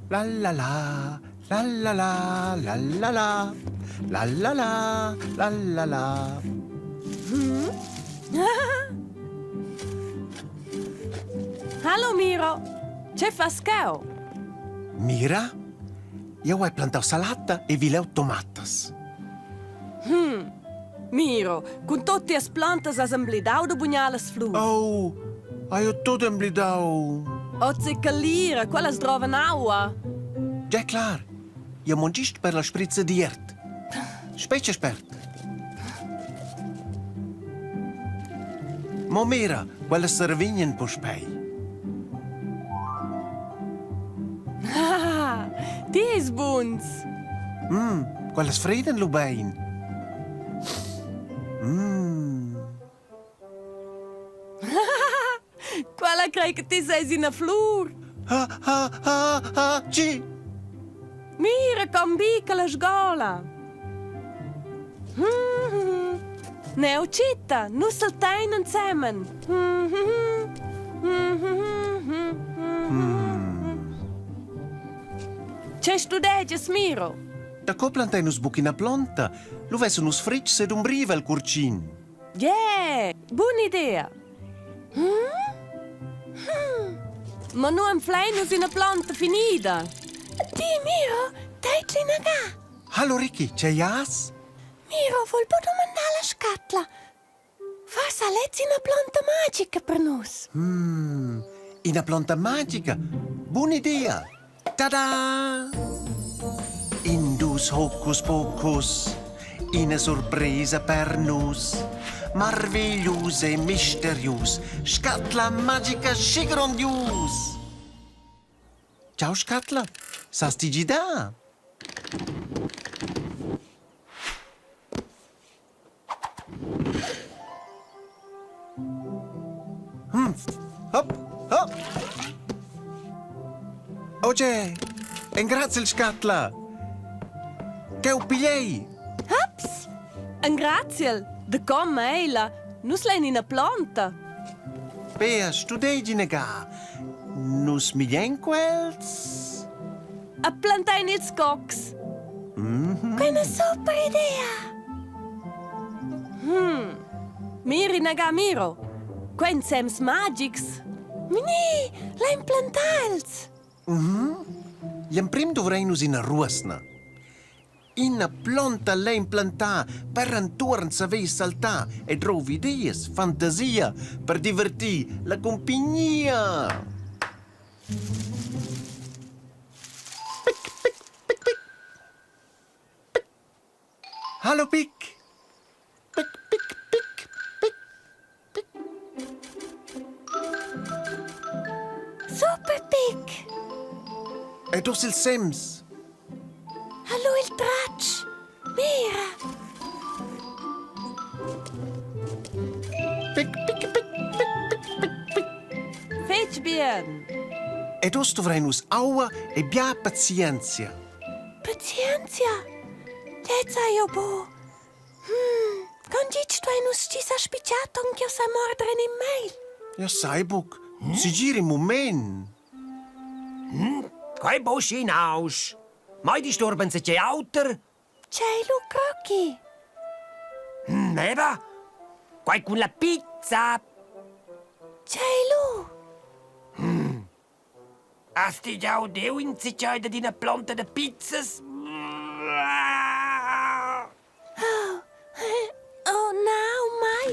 La la la, la la la, la la la, la la la, la la la. Hallo Miro, c'è Fascao? Mira, io ho plantato salata e vileu tomatas. Miro, con tutte le piante has emblidau de bugnales flur. Oh, hai tutto emblidau. Ozze calira, quella sdrova naua. Già clar, io mangist per la spritze di ert. Specie spert. Mo Mira, quella servignen po spei. Ah, dies buns. Quella sfreden lo bein. Quella crei che ti sei in a flur. Ci. Mira, combica la sgola. Neo citta, nu saltain insieme. C'è studeges, Miro? Da co plantai nus buchina planta, lo vesso nus fritsch sed umbriva il curcin. Yeah, buona idea. Ma nu am fleinus in a planta finita. Di, Miro, dai naga. Hallo Ricky, c'è jas? Miro, vol po domandare la scatla. Forse lezzi una planta magica per nus. Una planta magica. Buona idea. Tada! Indus hocus pocus. Una sorpresa per nus. Marveglius e misterius. Scatla magica scigrondius. Ciao Scatla. Sastigi da? Hop, hop. Oye, grazie il Scatla. Che ho pigliei? Ups! Un grazie. De come eila. Nus lein in a planta. Bea, studegi nega. Nus milien quels? A plantain ils cox. Quella super idea. Miri naga Miro. Quen sems magics. Mini, la implantals. Iam prim dovrei nus in ruosna. In planta la implantà per antorn savei saltà e trovi ideas, fantasia per divertì la compagnia. Pic, pic, pic, pic. Pic. Hallo Pic. Pic, pic, pic, pic, pic. Super pic. E tu il Sims. Hallo il tracci. Mira. Pic, pic, pic, pic, pic, pic. Fetch bien. E tu dovrai nus aua e bia pazienza. Pazienzia. Jetzt io bo. Con dici tu hai nus ci sa spicciato anche sa mordere in mail. Ja, sai, Buck. Si giri im Moment. Quai bosch hinaus. Mai disturben se c'è auter? C'hai lu crocchi. Eva? Quai con la pizza? C'hai lu. Asti già udeu in se c'hai da una planta de pizzas? Oh, no, mai.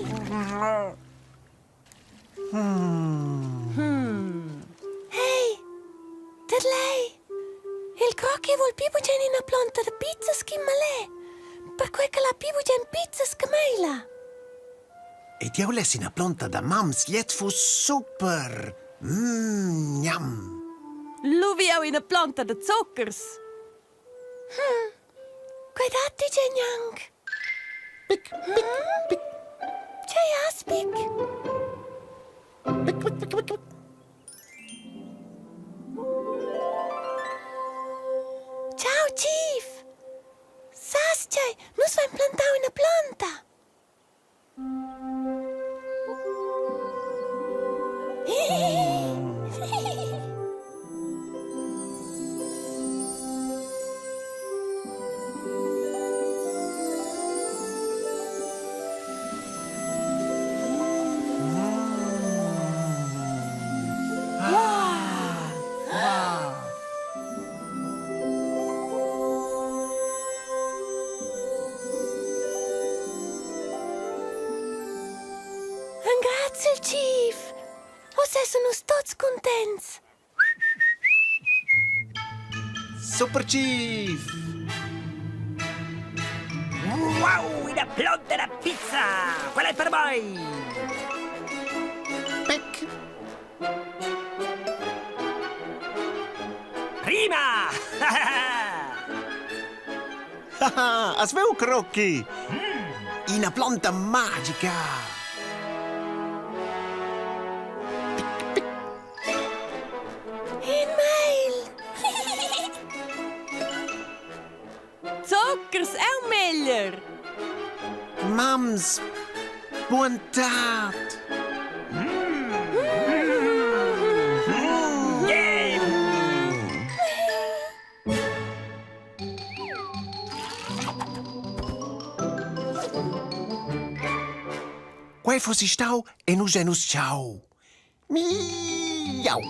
Ehi, per lei. Il crocchi vuol più c'è in una planta di pizza schimmalè. Per cui che la più c'è in pizza schmaila. E ti ho lessi una planta da mams, jet fu super. Gnam. L'uvio in una planta di zuckers. Guardate c'è gnang. Pic, pic, pic, C'è aspic. pic, pic, pic, pic. Ciao, Chief. Sasce, non so implantare una planta. Grazie, il Chief. Ose sono tutti contenti. Super Chief! Wow, una planta da pizza! Quella è per voi! Peck! Prima! Haha, as veu crocchi! Una planta magica! E-mail. Zuckers è un meglio. Mams! Buontat! Yeah! Quai fossi stau e nus genus ciao! Miau!